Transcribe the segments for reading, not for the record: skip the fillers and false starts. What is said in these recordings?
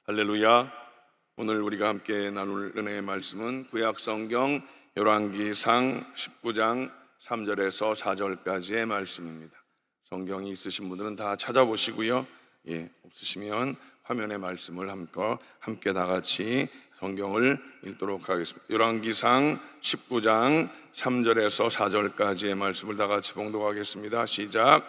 할렐루야. 오늘 우리가 함께 나눌 은혜의 말씀은 구약성경 열왕기상 19장 3절에서 4절까지의 말씀입니다. 성경이 있으신 분들은 다 찾아보시고요, 없으시면 화면의 말씀을 함께 다 같이 성경을 읽도록 하겠습니다. 열왕기상 19장 3절에서 4절까지의 말씀을 다 같이 봉독하겠습니다. 시작.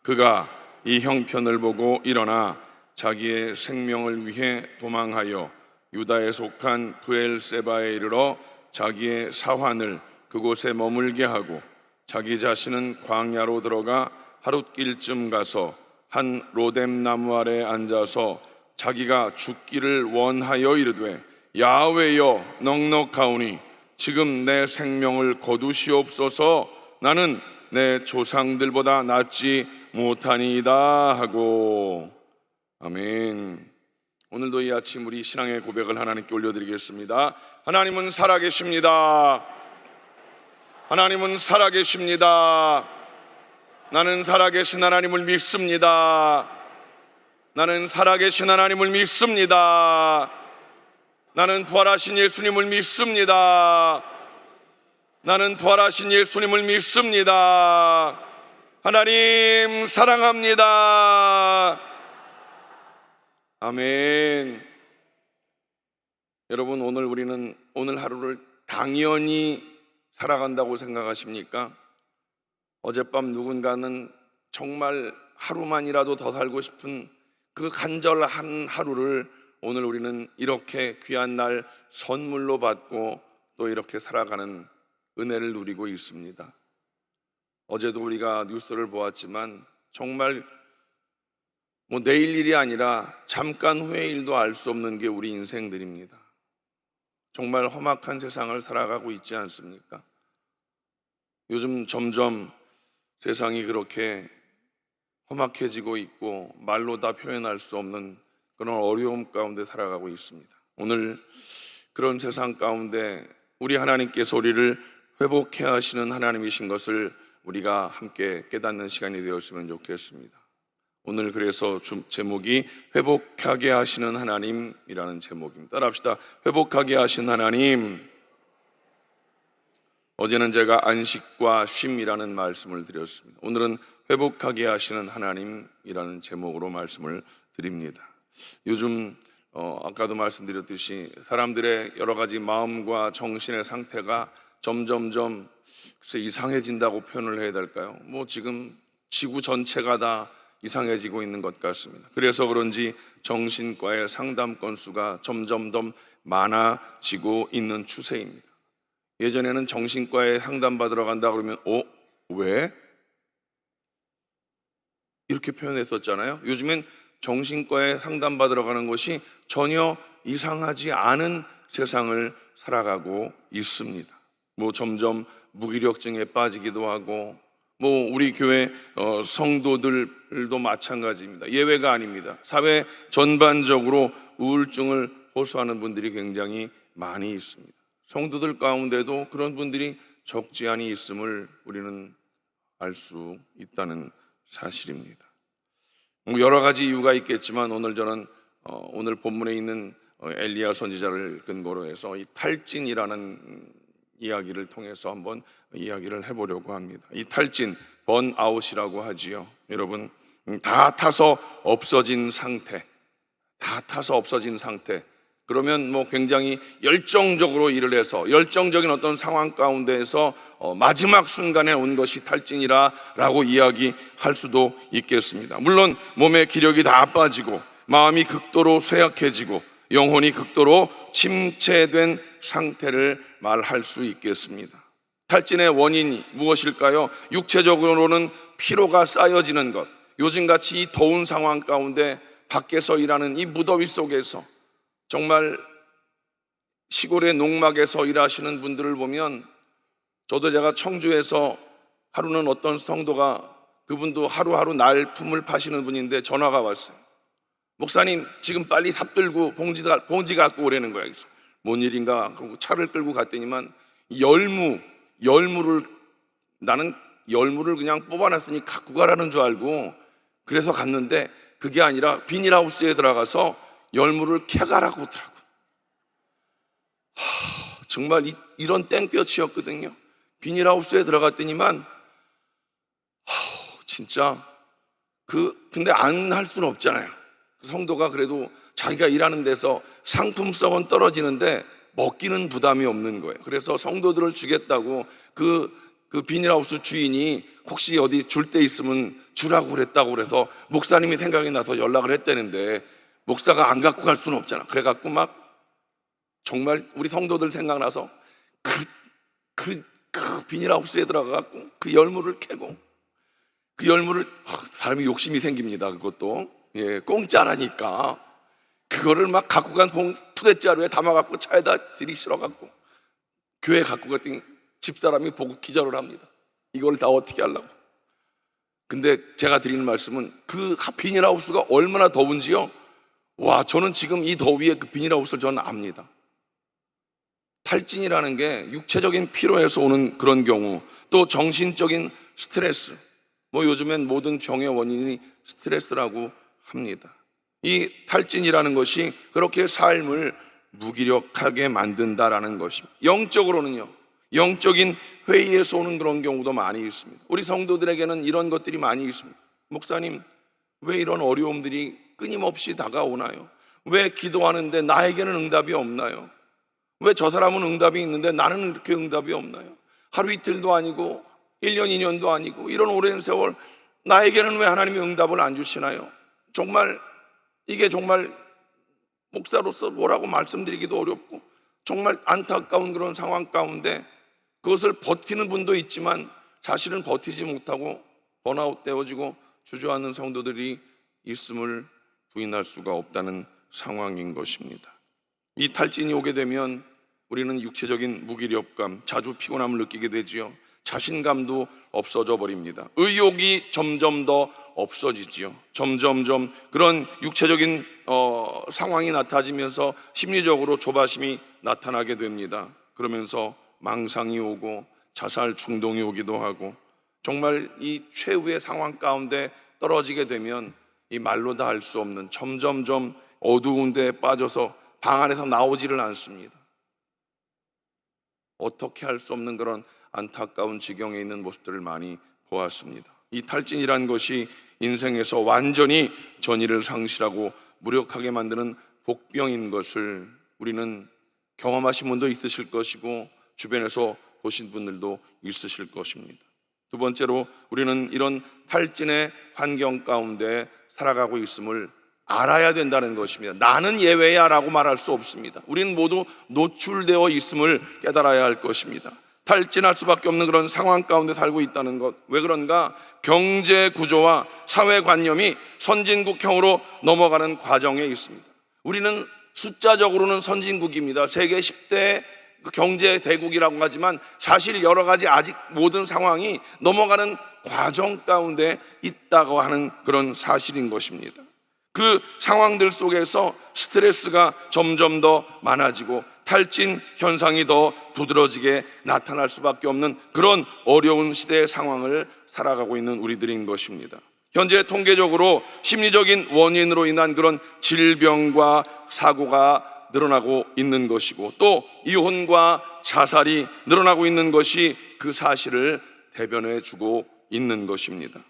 그가 이 형편을 보고 일어나 자기의 생명을 위해 도망하여 유다에 속한 브엘세바에 이르러 자기의 사환을 그곳에 머물게 하고 자기 자신은 광야로 들어가 하룻길쯤 가서 한 로뎀 나무 아래 앉아서 자기가 죽기를 원하여 이르되 야훼여 넉넉하오니 지금 내 생명을 거두시옵소서. 나는 내 조상들보다 낫지 못하니이다 하고. 아멘. 오늘도 이 아침 우리 신앙의 고백을 하나님께 올려드리겠습니다. 하나님은 살아계십니다. 하나님은 살아계십니다. 나는 살아계신 하나님을 믿습니다. 나는 살아계신 하나님을 믿습니다. 나는 부활하신 예수님을 믿습니다. 나는 부활하신 예수님을 믿습니다. 하나님 사랑합니다. 아멘. 여러분, 우리는 오늘 하루를 당연히 살아간다고 생각하십니까? 어젯밤 누군가는 정말 하루만이라도 더 살고 싶은 그 간절한 하루를 오늘 우리는 이렇게 귀한 날 선물로 받고 또 이렇게 살아가는 은혜를 누리고 있습니다. 어제도 우리가 뉴스를 보았지만 정말 내일 일이 아니라 잠깐 후의 일도 알 수 없는 게 우리 인생들입니다. 정말 험악한 세상을 살아가고 있지 않습니까? 요즘 점점 세상이 그렇게 험악해지고 있고 말로 다 표현할 수 없는 그런 어려움 가운데 살아가고 있습니다. 오늘 그런 세상 가운데 우리 하나님께서 우리를 회복해 하시는 하나님이신 것을 우리가 함께 깨닫는 시간이 되었으면 좋겠습니다. 오늘 그래서 제목이 회복하게 하시는 하나님이라는 제목입니다. 따라합시다. 회복하게 하신 하나님. 어제는 제가 안식과 쉼이라는 말씀을 드렸습니다. 오늘은 회복하게 하시는 하나님이라는 제목으로 말씀을 드립니다. 요즘 아까도 말씀드렸듯이 사람들의 여러 가지 마음과 정신의 상태가 점점점 이상해진다고 표현을 해야 될까요? 지금 지구 전체가 다 이상해지고 있는 것 같습니다. 그래서 그런지 정신과의 상담 건수가 점점 더 많아지고 있는 추세입니다. 예전에는 정신과에 상담받으러 간다 그러면 왜? 이렇게 표현했었잖아요. 요즘엔 정신과에 상담받으러 가는 것이 전혀 이상하지 않은 세상을 살아가고 있습니다. 점점 무기력증에 빠지기도 하고 우리 교회 성도들도 마찬가지입니다. 예외가 아닙니다. 사회 전반적으로 우울증을 호소하는 분들이 굉장히 많이 있습니다. 성도들 가운데도 그런 분들이 적지 않이 있음을 우리는 알 수 있다는 사실입니다. 여러 가지 이유가 있겠지만 오늘 저는 오늘 본문에 있는 엘리야 선지자를 근거로 해서 이 탈진이라는 이야기를 통해서 한번 이야기를 해보려고 합니다. 이 탈진, 번아웃이라고 하지요. 여러분, 다 타서 없어진 상태, 그러면 굉장히 열정적으로 일을 해서 열정적인 어떤 상황 가운데에서 마지막 순간에 온 것이 탈진이라고 이야기할 수도 있겠습니다. 물론 몸의 기력이 다 빠지고 마음이 극도로 쇠약해지고 영혼이 극도로 침체된 상태를 말할 수 있겠습니다. 탈진의 원인이 무엇일까요? 육체적으로는 피로가 쌓여지는 것. 요즘같이 이 더운 상황 가운데 밖에서 일하는 이 무더위 속에서 정말 시골의 농막에서 일하시는 분들을 보면 제가 청주에서 하루는 어떤 성도가 그분도 하루하루 날품을 파시는 분인데 전화가 왔어요. 목사님, 지금 빨리 삽 들고 봉지 갖고 오라는 거야. 그래서 뭔 일인가? 그리고 차를 끌고 갔더니만 열무를 나는 열무를 그냥 뽑아놨으니 갖고 가라는 줄 알고 그래서 갔는데 그게 아니라 비닐하우스에 들어가서 열무를 캐가라고 그러더라고요. 정말 이런 땡볕이었거든요. 비닐하우스에 들어갔더니만 진짜 근데 안 할 수는 없잖아요. 성도가 그래도 자기가 일하는 데서 상품성은 떨어지는데 먹기는 부담이 없는 거예요. 그래서 성도들을 주겠다고 그 비닐하우스 주인이 혹시 어디 줄 데 있으면 주라고 그랬다고 그래서 목사님이 생각이 나서 연락을 했다는데, 목사가 안 갖고 갈 수는 없잖아. 그래갖고 막 정말 우리 성도들 생각나서 그 비닐하우스에 들어가갖고 그 열무를 캐고, 그 열무를 사람이 욕심이 생깁니다. 그것도 공짜라니까 그거를 막 갖고 간 푸대자루에 담아갖고 차에다 들이실어갖고 교회 갖고 갔더니 집사람이 보고 기절을 합니다. 이걸 다 어떻게 하려고. 근데 제가 드리는 말씀은 그 비닐하우스가 얼마나 더운지요. 와, 저는 지금 이 더위에 그 비닐하우스를 저는 압니다. 탈진이라는 게 육체적인 피로에서 오는 그런 경우, 또 정신적인 스트레스, 요즘엔 모든 병의 원인이 스트레스라고 합니다. 이 탈진이라는 것이 그렇게 삶을 무기력하게 만든다라는 것입니다. 영적으로는요, 영적인 회의에서 오는 그런 경우도 많이 있습니다. 우리 성도들에게는 이런 것들이 많이 있습니다. 목사님, 왜 이런 어려움들이 끊임없이 다가오나요? 왜 기도하는데 나에게는 응답이 없나요? 왜 저 사람은 응답이 있는데 나는 이렇게 응답이 없나요? 하루 이틀도 아니고 1년 2년도 아니고 이런 오랜 세월 나에게는 왜 하나님이 응답을 안 주시나요? 정말 이게 정말 목사로서 뭐라고 말씀드리기도 어렵고 정말 안타까운 그런 상황 가운데 그것을 버티는 분도 있지만 사실은 버티지 못하고 번아웃 되어지고 주저하는 성도들이 있음을 부인할 수가 없다는 상황인 것입니다. 이 탈진이 오게 되면 우리는 육체적인 무기력감, 자주 피곤함을 느끼게 되지요. 자신감도 없어져 버립니다. 의욕이 점점 더 없어지지요. 점점점 그런 육체적인 상황이 나타지면서 심리적으로 조바심이 나타나게 됩니다. 그러면서 망상이 오고 자살 충동이 오기도 하고, 정말 이 최후의 상황 가운데 떨어지게 되면 이 말로 다 할 수 없는 점점점 어두운 데에 빠져서 방 안에서 나오지를 않습니다. 어떻게 할 수 없는 그런 안타까운 지경에 있는 모습들을 많이 보았습니다. 이 탈진이라는 것이 인생에서 완전히 전의를 상실하고 무력하게 만드는 복병인 것을 우리는 경험하신 분도 있으실 것이고 주변에서 보신 분들도 있으실 것입니다. 두 번째로 우리는 이런 탈진의 환경 가운데 살아가고 있음을 알아야 된다는 것입니다. 나는 예외야 라고 말할 수 없습니다. 우리는 모두 노출되어 있음을 깨달아야 할 것입니다. 탈진할 수밖에 없는 그런 상황 가운데 살고 있다는 것. 왜 그런가? 경제 구조와 사회관념이 선진국형으로 넘어가는 과정에 있습니다. 우리는 숫자적으로는 선진국입니다. 세계 10대 경제 대국이라고 하지만 사실 여러 가지 아직 모든 상황이 넘어가는 과정 가운데 있다고 하는 그런 사실인 것입니다. 그 상황들 속에서 스트레스가 점점 더 많아지고 탈진 현상이 더 두드러지게 나타날 수밖에 없는 그런 어려운 시대의 상황을 살아가고 있는 우리들인 것입니다. 현재 통계적으로 심리적인 원인으로 인한 그런 질병과 사고가 늘어나고 있는 것이고, 또 이혼과 자살이 늘어나고 있는 것이 그 사실을 대변해 주고 있는 것입니다.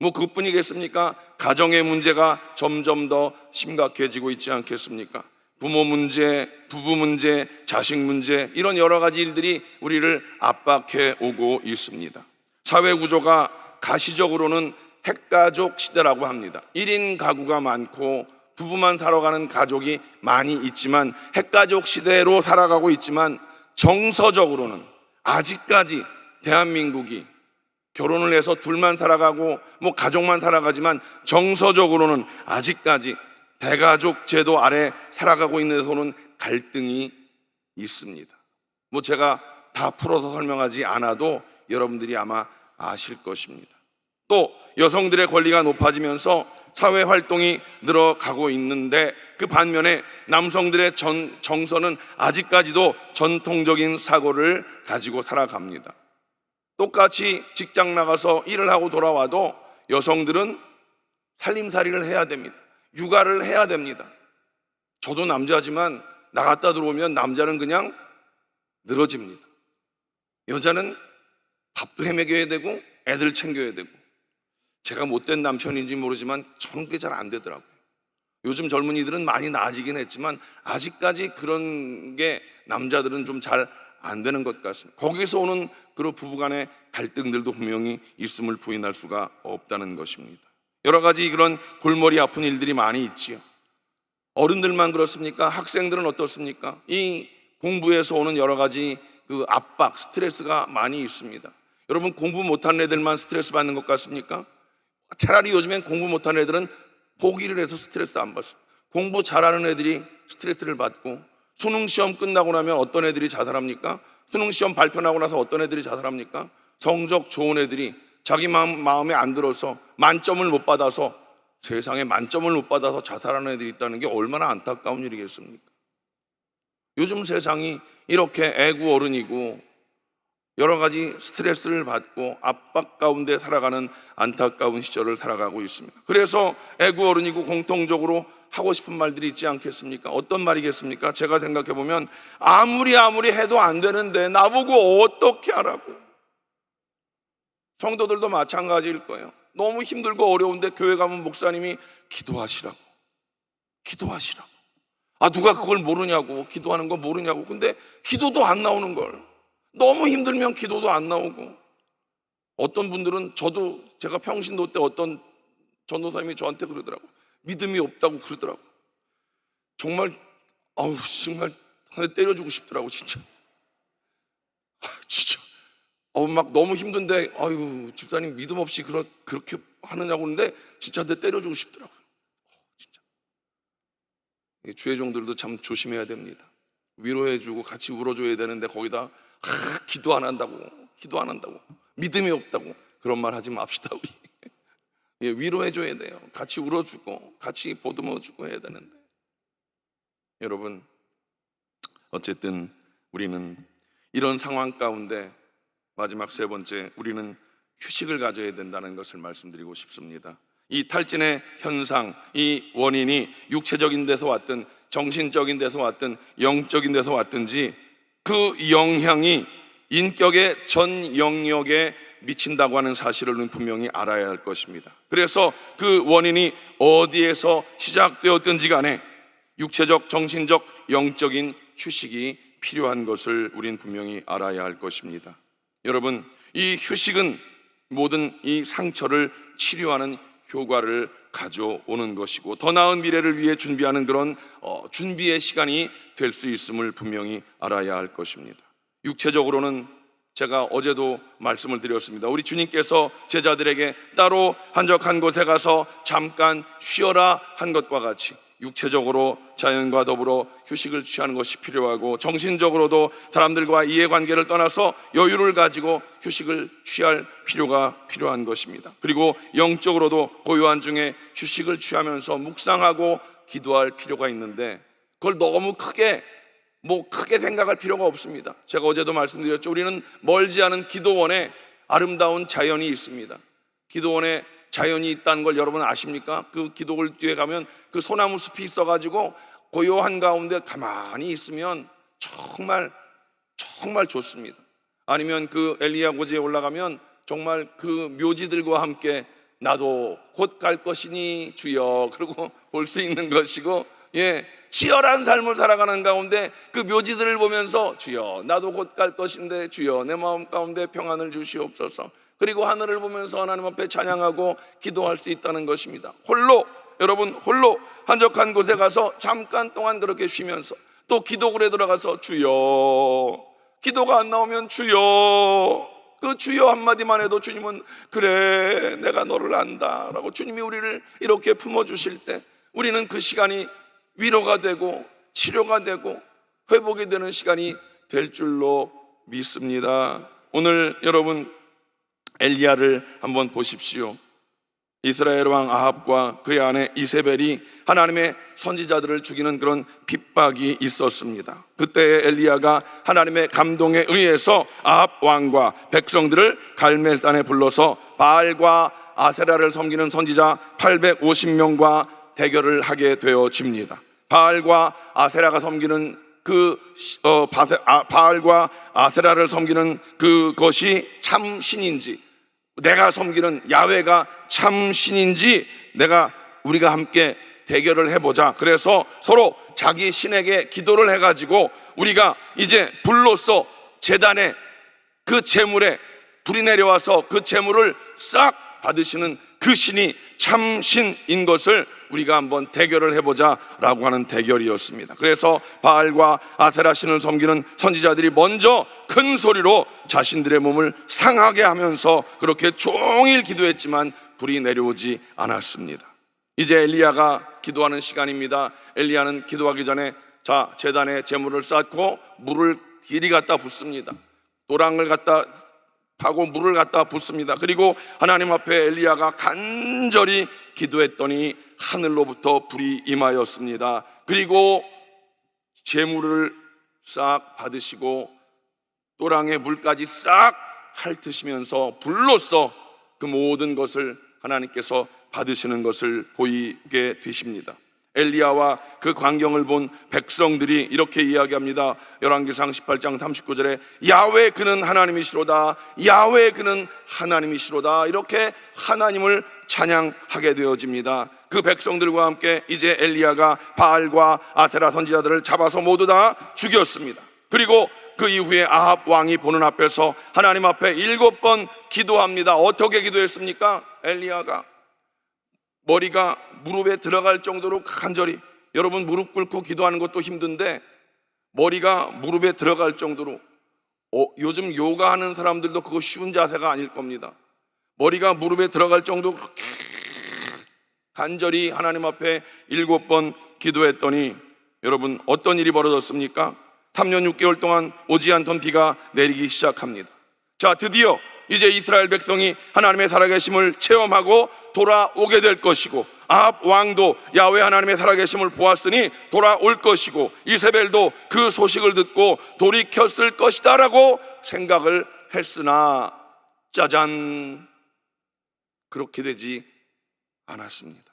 그뿐이겠습니까? 가정의 문제가 점점 더 심각해지고 있지 않겠습니까? 부모 문제, 부부 문제, 자식 문제, 이런 여러 가지 일들이 우리를 압박해 오고 있습니다. 사회 구조가 가시적으로는 핵가족 시대라고 합니다. 1인 가구가 많고 부부만 살아가는 가족이 많이 있지만 핵가족 시대로 살아가고 있지만 정서적으로는 아직까지 대한민국이 결혼을 해서 둘만 살아가고 가족만 살아가지만 정서적으로는 아직까지 대가족 제도 아래 살아가고 있는 데서는 갈등이 있습니다. 제가 다 풀어서 설명하지 않아도 여러분들이 아마 아실 것입니다. 또 여성들의 권리가 높아지면서 사회 활동이 늘어가고 있는데 그 반면에 남성들의 정서는 아직까지도 전통적인 사고를 가지고 살아갑니다. 똑같이 직장 나가서 일을 하고 돌아와도 여성들은 살림살이를 해야 됩니다. 육아를 해야 됩니다. 저도 남자지만 나갔다 들어오면 남자는 그냥 늘어집니다. 여자는 밥도 해먹여야 되고 애들 챙겨야 되고. 제가 못된 남편인지 모르지만 저는 그게 잘 안 되더라고요. 요즘 젊은이들은 많이 나아지긴 했지만 아직까지 그런 게 남자들은 좀 잘 안 되는 것 같습니다. 거기서 오는 그런 부부간의 갈등들도 분명히 있음을 부인할 수가 없다는 것입니다. 여러 가지 그런 골머리 아픈 일들이 많이 있지요. 어른들만 그렇습니까? 학생들은 어떻습니까? 이 공부에서 오는 여러 가지 그 압박, 스트레스가 많이 있습니다. 여러분, 공부 못하는 애들만 스트레스 받는 것 같습니까? 차라리 요즘엔 공부 못하는 애들은 포기를 해서 스트레스 안 받습니다. 공부 잘하는 애들이 스트레스를 받고, 수능 시험 끝나고 나면 어떤 애들이 자살합니까? 수능 시험 발표 나고 나서 어떤 애들이 자살합니까? 성적 좋은 애들이 자기 마음에 안 들어서 만점을 못 받아서, 세상에 만점을 못 받아서 자살하는 애들이 있다는 게 얼마나 안타까운 일이겠습니까? 요즘 세상이 이렇게 애구 어른이고 여러 가지 스트레스를 받고 압박 가운데 살아가는 안타까운 시절을 살아가고 있습니다. 그래서 애구 어른이고 공통적으로 하고 싶은 말들이 있지 않겠습니까? 어떤 말이겠습니까? 제가 생각해 보면 아무리 해도 안 되는데 나보고 어떻게 하라고. 성도들도 마찬가지일 거예요. 너무 힘들고 어려운데 교회 가면 목사님이 기도하시라고. 누가 그걸 모르냐고, 기도하는 거 모르냐고. 근데 기도도 안 나오는 걸. 너무 힘들면 기도도 안 나오고. 어떤 분들은 제가 평신도 때 어떤 전도사님이 저한테 그러더라고. 믿음이 없다고 그러더라고. 정말 정말 한 대 때려주고 싶더라고. 진짜 막 너무 힘든데 집사님 믿음 없이 그렇게 하느냐고 하는데 진짜 한 대 때려주고 싶더라고요. 진짜 주의 종들도 참 조심해야 됩니다. 위로해주고 같이 울어줘야 되는데 거기다 기도 안 한다고 믿음이 없다고 그런 말 하지 맙시다. 우리 위로해줘야 돼요. 같이 울어주고 같이 보듬어주고 해야 되는데. 여러분, 어쨌든 우리는 이런 상황 가운데 마지막 세 번째, 우리는 휴식을 가져야 된다는 것을 말씀드리고 싶습니다. 이 탈진의 현상, 이 원인이 육체적인 데서 왔든 정신적인 데서 왔든 영적인 데서 왔든지 그 영향이 인격의 전 영역에 미친다고 하는 사실을 우리는 분명히 알아야 할 것입니다. 그래서 그 원인이 어디에서 시작되었든지 간에 육체적, 정신적, 영적인 휴식이 필요한 것을 우리는 분명히 알아야 할 것입니다. 여러분, 이 휴식은 모든 이 상처를 치료하는 효과를 가져오는 것이고 더 나은 미래를 위해 준비하는 그런 준비의 시간이 될 수 있음을 분명히 알아야 할 것입니다. 육체적으로는 제가 어제도 말씀을 드렸습니다. 우리 주님께서 제자들에게 따로 한적한 곳에 가서 잠깐 쉬어라 한 것과 같이 육체적으로 자연과 더불어 휴식을 취하는 것이 필요하고 정신적으로도 사람들과 이해관계를 떠나서 여유를 가지고 휴식을 취할 필요가 필요한 것입니다. 그리고 영적으로도 고요한 중에 휴식을 취하면서 묵상하고 기도할 필요가 있는데 그걸 너무 크게 생각할 필요가 없습니다. 제가 어제도 말씀드렸죠. 우리는 멀지 않은 기도원에 아름다운 자연이 있습니다. 기도원에 자연이 있다는 걸 여러분 아십니까? 그 기도원 뒤에 가면 그 소나무 숲이 있어가지고 고요한 가운데 가만히 있으면 정말 좋습니다. 아니면 그 엘리야 고지에 올라가면 정말 그 묘지들과 함께 나도 곧 갈 것이니 주여 그러고 볼 수 있는 것이고, 치열한 삶을 살아가는 가운데 그 묘지들을 보면서 주여 나도 곧 갈 것인데 주여 내 마음 가운데 평안을 주시옵소서. 그리고 하늘을 보면서 하나님 앞에 찬양하고 기도할 수 있다는 것입니다. 홀로 한적한 곳에 가서 잠깐 동안 그렇게 쉬면서 또 기도굴에 들어가서 주여, 기도가 안 나오면 주여, 그 주여 한마디만 해도 주님은 그래 내가 너를 안다 라고 주님이 우리를 이렇게 품어주실 때 우리는 그 시간이 위로가 되고 치료가 되고 회복이 되는 시간이 될 줄로 믿습니다. 오늘 여러분 엘리야를 한번 보십시오. 이스라엘 왕 아합과 그의 아내 이세벨이 하나님의 선지자들을 죽이는 그런 핍박이 있었습니다. 그때 엘리야가 하나님의 감동에 의해서 아합 왕과 백성들을 갈멜산에 불러서 바알과 아세라를 섬기는 선지자 850명과 대결을 하게 되어집니다. 바알과 아세라가 섬기는 바알과 아세라를 섬기는 그것이 참 신인지, 내가 섬기는 야훼가 참 신인지 우리가 함께 대결을 해보자. 그래서 서로 자기 신에게 기도를 해가지고 우리가 이제 불로써 제단에 그 제물에 불이 내려와서 그 제물을 싹 받으시는 그 신이 참 신인 것을 우리가 한번 대결을 해보자 라고 하는 대결이었습니다. 그래서 바알과 아세라 신을 섬기는 선지자들이 먼저 큰 소리로 자신들의 몸을 상하게 하면서 그렇게 종일 기도했지만 불이 내려오지 않았습니다. 이제 엘리야가 기도하는 시간입니다. 엘리야는 기도하기 전에 제단에 제물을 쌓고 물을 이리 갖다 붓습니다. 도랑을 갖다 하고 물을 갖다 붓습니다. 그리고 하나님 앞에 엘리야가 간절히 기도했더니 하늘로부터 불이 임하였습니다. 그리고 제물을 싹 받으시고 도랑의 물까지 싹 핥으시면서 불로써 그 모든 것을 하나님께서 받으시는 것을 보이게 되십니다. 엘리야와 그 광경을 본 백성들이 이렇게 이야기합니다. 열왕기상 18장 39절에 야훼 그는 하나님이시로다, 야훼 그는 하나님이시로다, 이렇게 하나님을 찬양하게 되어집니다. 그 백성들과 함께 이제 엘리야가 바알과 아세라 선지자들을 잡아서 모두 다 죽였습니다. 그리고 그 이후에 아합 왕이 보는 앞에서 하나님 앞에 7번 기도합니다. 어떻게 기도했습니까? 엘리야가 머리가 무릎에 들어갈 정도로 간절히, 여러분 무릎 꿇고 기도하는 것도 힘든데 머리가 무릎에 들어갈 정도로, 요즘 요가하는 사람들도 그거 쉬운 자세가 아닐 겁니다. 머리가 무릎에 들어갈 정도로 간절히 하나님 앞에 7번 기도했더니 여러분 어떤 일이 벌어졌습니까? 3년 6개월 동안 오지 않던 비가 내리기 시작합니다. 자, 드디어 이제 이스라엘 백성이 하나님의 살아계심을 체험하고 돌아오게 될 것이고, 아합 왕도 야훼 하나님의 살아계심을 보았으니 돌아올 것이고, 이세벨도 그 소식을 듣고 돌이켰을 것이다 라고 생각을 했으나 짜잔, 그렇게 되지 않았습니다.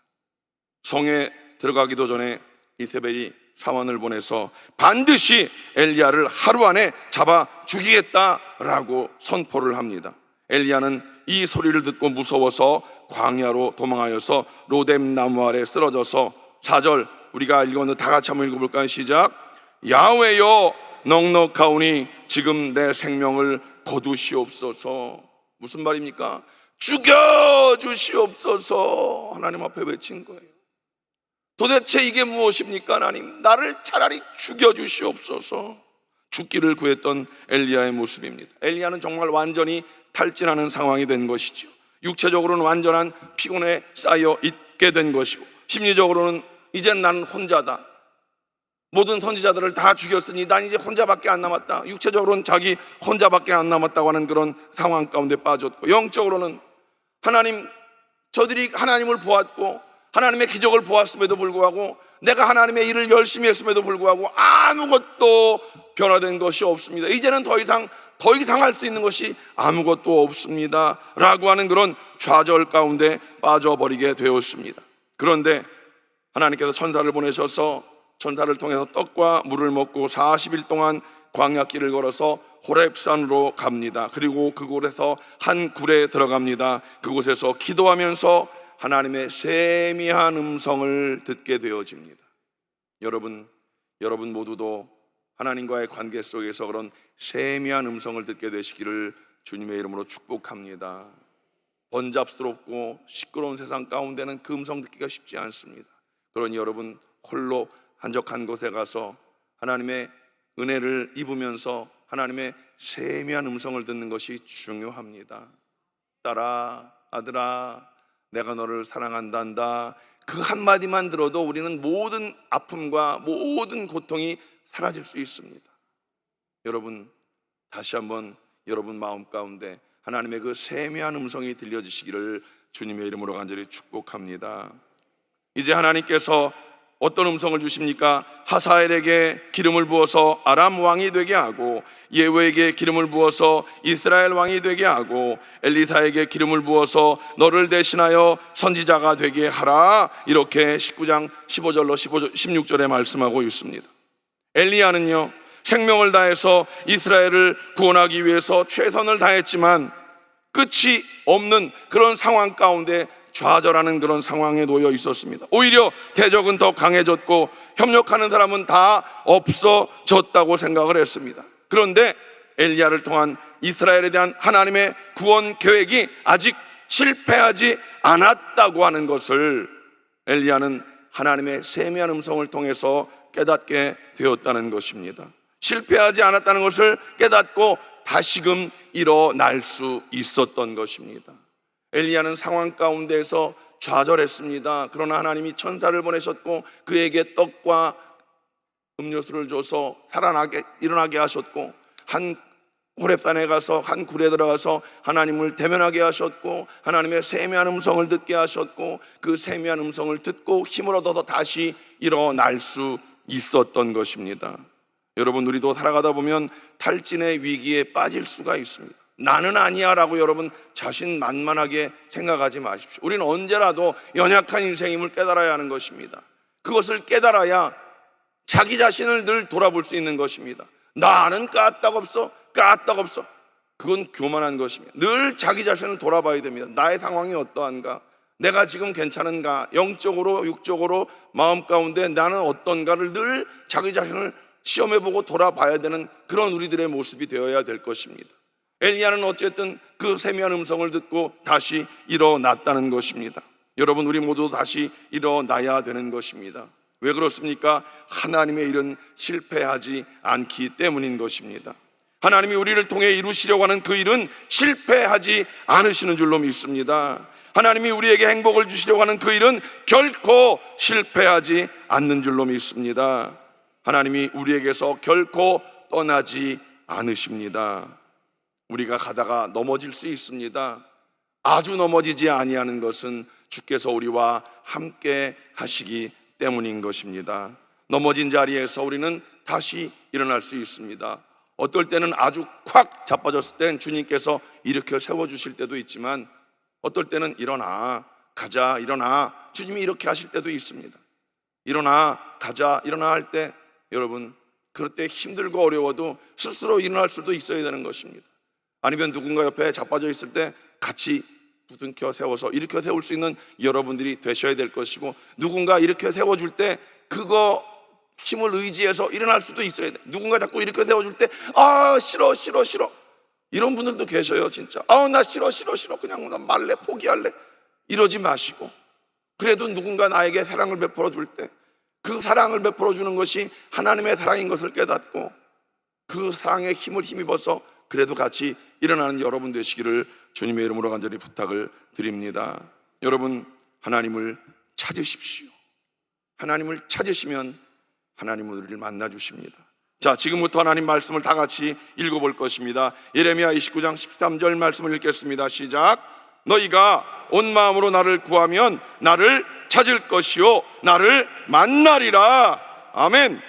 성에 들어가기도 전에 이세벨이 사원을 보내서 반드시 엘리야를 하루 안에 잡아 죽이겠다라고 선포를 합니다. 엘리야는 이 소리를 듣고 무서워서 광야로 도망하여서 로뎀 나무 아래 쓰러져서 4절 우리가 읽었는데 다 같이 한번 읽어볼까요? 시작. 야훼여 넉넉하오니 지금 내 생명을 거두시옵소서. 무슨 말입니까? 죽여주시옵소서. 하나님 앞에 외친 거예요. 도대체 이게 무엇입니까? 하나님, 나를 차라리 죽여주시옵소서. 죽기를 구했던 엘리야의 모습입니다. 엘리야는 정말 완전히 탈진하는 상황이 된 것이죠. 육체적으로는 완전한 피곤에 쌓여 있게 된 것이고, 심리적으로는 이젠 나는 혼자다, 모든 선지자들을 다 죽였으니 난 이제 혼자밖에 안 남았다, 육체적으로는 자기 혼자밖에 안 남았다고 하는 그런 상황 가운데 빠졌고, 영적으로는 하나님, 저들이 하나님을 보았고 하나님의 기적을 보았음에도 불구하고, 내가 하나님의 일을 열심히 했음에도 불구하고 아무것도 변화된 것이 없습니다. 이제는 더 이상 할 수 있는 것이 아무것도 없습니다 라고 하는 그런 좌절 가운데 빠져버리게 되었습니다. 그런데 하나님께서 천사를 보내셔서 천사를 통해서 떡과 물을 먹고 40일 동안 광야길을 걸어서 호렙산으로 갑니다. 그리고 그곳에서 한 굴에 들어갑니다. 그곳에서 기도하면서 하나님의 세미한 음성을 듣게 되어집니다. 여러분 모두도 하나님과의 관계 속에서 그런 세미한 음성을 듣게 되시기를 주님의 이름으로 축복합니다. 번잡스럽고 시끄러운 세상 가운데는 그 음성 듣기가 쉽지 않습니다. 그러니 여러분 홀로 한적한 곳에 가서 하나님의 은혜를 입으면서 하나님의 세미한 음성을 듣는 것이 중요합니다. 딸아, 아들아, 내가 너를 사랑한단다. 그 한마디만 들어도 우리는 모든 아픔과 모든 고통이 사라질 수 있습니다. 여러분, 다시 한번 여러분 마음 가운데 하나님의 그 세미한 음성이 들려지시기를 주님의 이름으로 간절히 축복합니다. 이제 하나님께서 어떤 음성을 주십니까? 하사엘에게 기름을 부어서 아람 왕이 되게 하고, 예후에게 기름을 부어서 이스라엘 왕이 되게 하고, 엘리사에게 기름을 부어서 너를 대신하여 선지자가 되게 하라. 이렇게 19장 15절로 16절에 말씀하고 있습니다. 엘리야는요, 생명을 다해서 이스라엘을 구원하기 위해서 최선을 다했지만 끝이 없는 그런 상황 가운데 좌절하는 그런 상황에 놓여 있었습니다. 오히려 대적은 더 강해졌고 협력하는 사람은 다 없어졌다고 생각을 했습니다. 그런데 엘리야를 통한 이스라엘에 대한 하나님의 구원 계획이 아직 실패하지 않았다고 하는 것을 엘리야는 하나님의 세미한 음성을 통해서 깨닫게 되었다는 것입니다. 실패하지 않았다는 것을 깨닫고 다시금 일어날 수 있었던 것입니다. 엘리야는 상황 가운데에서 좌절했습니다. 그러나 하나님이 천사를 보내셨고 그에게 떡과 음료수를 줘서 일어나게 하셨고, 한 호렙산에 가서 한 굴에 들어가서 하나님을 대면하게 하셨고, 하나님의 세미한 음성을 듣게 하셨고, 그 세미한 음성을 듣고 힘을 얻어서 다시 일어날 수 있었던 것입니다. 여러분, 우리도 살아가다 보면 탈진의 위기에 빠질 수가 있습니다. 나는 아니야 라고 여러분 자신만만하게 생각하지 마십시오. 우리는 언제라도 연약한 인생임을 깨달아야 하는 것입니다. 그것을 깨달아야 자기 자신을 늘 돌아볼 수 있는 것입니다. 나는 까딱없어. 그건 교만한 것입니다. 늘 자기 자신을 돌아봐야 됩니다. 나의 상황이 어떠한가? 내가 지금 괜찮은가? 영적으로 육적으로 마음 가운데 나는 어떤가를 늘 자기 자신을 시험해보고 돌아봐야 되는 그런 우리들의 모습이 되어야 될 것입니다. 엘리야는 어쨌든 그 세미한 음성을 듣고 다시 일어났다는 것입니다. 여러분, 우리 모두 다시 일어나야 되는 것입니다. 왜 그렇습니까? 하나님의 일은 실패하지 않기 때문인 것입니다. 하나님이 우리를 통해 이루시려고 하는 그 일은 실패하지 않으시는 줄로 믿습니다. 하나님이 우리에게 행복을 주시려고 하는 그 일은 결코 실패하지 않는 줄로 믿습니다. 하나님이 우리에게서 결코 떠나지 않으십니다. 우리가 가다가 넘어질 수 있습니다. 아주 넘어지지 아니하는 것은 주께서 우리와 함께 하시기 때문인 것입니다. 넘어진 자리에서 우리는 다시 일어날 수 있습니다. 어떨 때는 아주 콱 자빠졌을 땐 주님께서 일으켜 세워주실 때도 있지만, 어떨 때는 일어나 가자, 일어나, 주님이 이렇게 하실 때도 있습니다. 일어나 가자, 일어나 할 때, 여러분, 그럴 때 힘들고 어려워도 스스로 일어날 수도 있어야 되는 것입니다. 아니면 누군가 옆에 자빠져 있을 때 같이 부둥켜 세워서 일으켜 세울 수 있는 여러분들이 되셔야 될 것이고, 누군가 일으켜 세워줄 때 그거 힘을 의지해서 일어날 수도 있어야 돼. 누군가 자꾸 일으켜 세워줄 때 싫어 이런 분들도 계셔요. 진짜 나 싫어 그냥 나 말래, 포기할래, 이러지 마시고, 그래도 누군가 나에게 사랑을 베풀어 줄 때 그 사랑을 베풀어 주는 것이 하나님의 사랑인 것을 깨닫고 그 사랑에 힘을 힘입어서 그래도 같이 일어나는 여러분 되시기를 주님의 이름으로 간절히 부탁을 드립니다. 여러분, 하나님을 찾으십시오. 하나님을 찾으시면 하나님은 우리를 만나 주십니다. 자, 지금부터 하나님 말씀을 다 같이 읽어볼 것입니다. 예레미야 29장 13절 말씀을 읽겠습니다. 시작. 너희가 온 마음으로 나를 구하면 나를 찾을 것이요 나를 만나리라. 아멘.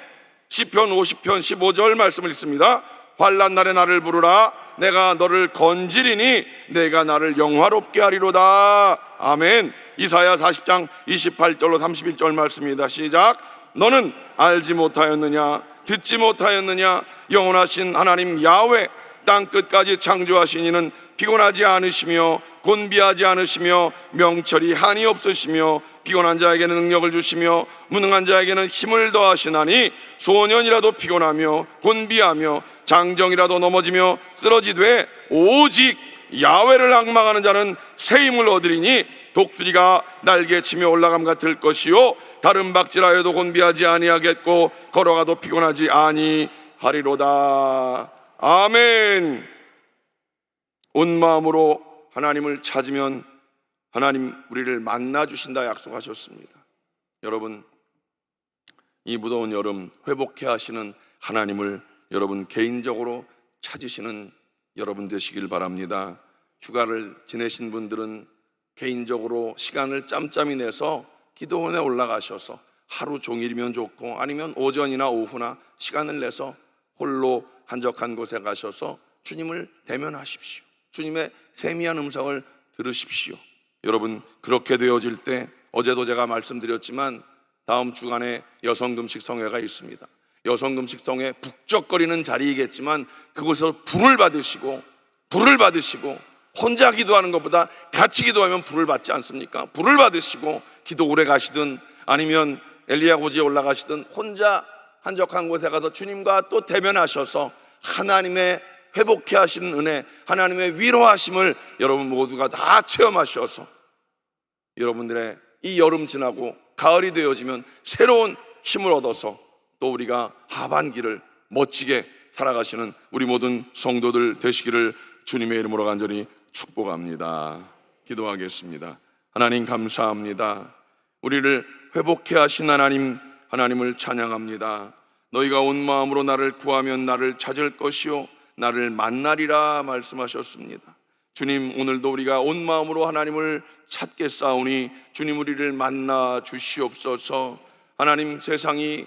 시편 50편 15절 말씀을 읽습니다. 환난 날에 나를 부르라. 내가 너를 건지리니 내가 나를 영화롭게 하리로다. 아멘. 이사야 40장 28절로 31절 말씀입니다. 시작. 너는 알지 못하였느냐? 듣지 못하였느냐? 영원하신 하나님 야훼 땅 끝까지 창조하신 이는 피곤하지 않으시며 곤비하지 않으시며 명철이 한이 없으시며 피곤한 자에게는 능력을 주시며 무능한 자에게는 힘을 더하시나니 소년이라도 피곤하며 곤비하며 장정이라도 넘어지며 쓰러지되 오직 야훼를 앙망하는 자는 새 힘을 얻으리니 독수리가 날개치며 올라감 같을 것이요 다른 박질하여도 곤비하지 아니하겠고 걸어가도 피곤하지 아니하리로다. 아멘. 온 마음으로 하나님을 찾으면 하나님 우리를 만나 주신다 약속하셨습니다. 여러분, 이 무더운 여름 회복해 하시는 하나님을 여러분 개인적으로 찾으시는 여러분 되시길 바랍니다. 휴가를 지내신 분들은 개인적으로 시간을 짬짬이 내서 기도원에 올라가셔서 하루 종일이면 좋고 아니면 오전이나 오후나 시간을 내서 홀로 한적한 곳에 가셔서 주님을 대면하십시오. 주님의 세미한 음성을 들으십시오. 여러분, 그렇게 되어질 때 어제도 제가 말씀드렸지만 다음 주간에 여성금식 성회가 있습니다. 여성금식 성회 북적거리는 자리이겠지만 그곳에서 불을 받으시고 혼자 기도하는 것보다 같이 기도하면 불을 받지 않습니까? 불을 받으시고 기도 오래 가시든 아니면 엘리야 고지에 올라가시든 혼자 한적한 곳에 가서 주님과 또 대면하셔서 하나님의 회복케 하시는 은혜, 하나님의 위로하심을 여러분 모두가 다 체험하셔서 여러분들의 이 여름 지나고 가을이 되어지면 새로운 힘을 얻어서 또 우리가 하반기를 멋지게 살아가시는 우리 모든 성도들 되시기를 주님의 이름으로 간절히 축복합니다. 기도하겠습니다. 하나님 감사합니다. 우리를 회복케 하신 하나님을 찬양합니다. 너희가 온 마음으로 나를 구하면 나를 찾을 것이요 나를 만나리라 말씀하셨습니다. 주님, 오늘도 우리가 온 마음으로 하나님을 찾겠사오니 주님 우리를 만나 주시옵소서. 하나님, 세상이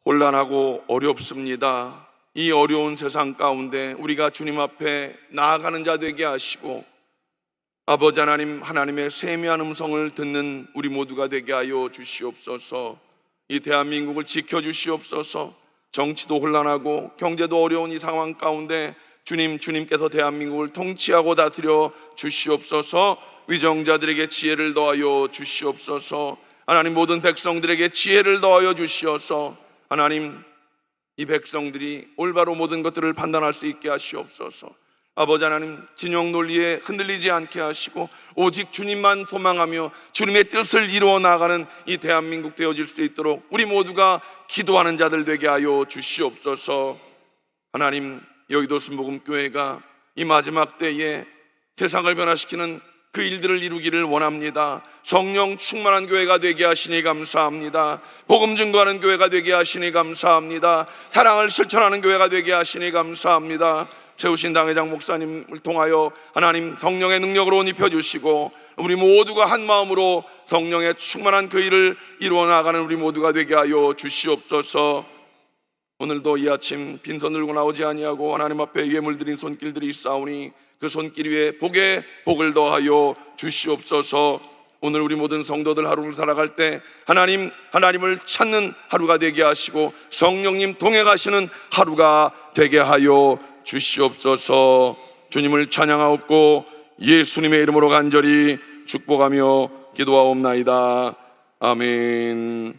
혼란하고 어렵습니다. 이 어려운 세상 가운데 우리가 주님 앞에 나아가는 자 되게 하시고 아버지 하나님, 하나님의 세미한 음성을 듣는 우리 모두가 되게 하여 주시옵소서. 이 대한민국을 지켜주시옵소서. 정치도 혼란하고 경제도 어려운 이 상황 가운데 주님께서 대한민국을 통치하고 다스려 주시옵소서. 위정자들에게 지혜를 더하여 주시옵소서. 하나님, 모든 백성들에게 지혜를 더하여 주시어서 하나님, 이 백성들이 올바로 모든 것들을 판단할 수 있게 하시옵소서. 아버지 하나님, 진영 논리에 흔들리지 않게 하시고 오직 주님만 소망하며 주님의 뜻을 이루어 나가는 이 대한민국 되어질 수 있도록 우리 모두가 기도하는 자들 되게 하여 주시옵소서. 하나님, 여의도 순복음교회가 이 마지막 때에 세상을 변화시키는 그 일들을 이루기를 원합니다. 성령 충만한 교회가 되게 하시니 감사합니다. 복음 증거하는 교회가 되게 하시니 감사합니다. 사랑을 실천하는 교회가 되게 하시니 감사합니다. 세우신 당회장 목사님을 통하여 하나님 성령의 능력으로 옷 입혀주시고 우리 모두가 한 마음으로 성령의 충만한 그 일을 이루어 나가는 우리 모두가 되게 하여 주시옵소서. 오늘도 이 아침 빈손 들고 나오지 아니하고 하나님 앞에 예물 드린 손길들이 있사오니 그 손길 위에 복에 복을 더하여 주시옵소서. 오늘 우리 모든 성도들 하루를 살아갈 때 하나님을 찾는 하루가 되게 하시고 성령님 동행하시는 하루가 되게 하여 주시옵소서. 주님을 찬양하옵고 예수님의 이름으로 간절히 축복하며 기도하옵나이다. 아멘.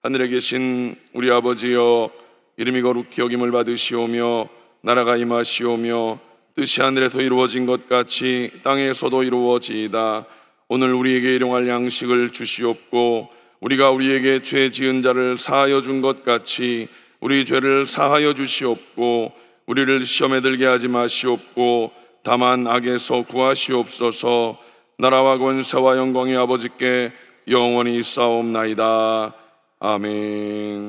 하늘에 계신 우리 아버지여, 이름이 거룩히 여김을 받으시오며 나라가 임하시오며 뜻이 하늘에서 이루어진 것 같이 땅에서도 이루어지이다. 오늘 우리에게 일용할 양식을 주시옵고 우리가 우리에게 죄 지은 자를 사하여 준 것 같이 우리 죄를 사하여 주시옵고 우리를 시험에 들게 하지 마시옵고 다만 악에서 구하시옵소서. 나라와 권세와 영광이 아버지께 영원히 있사옵나이다. 아멘.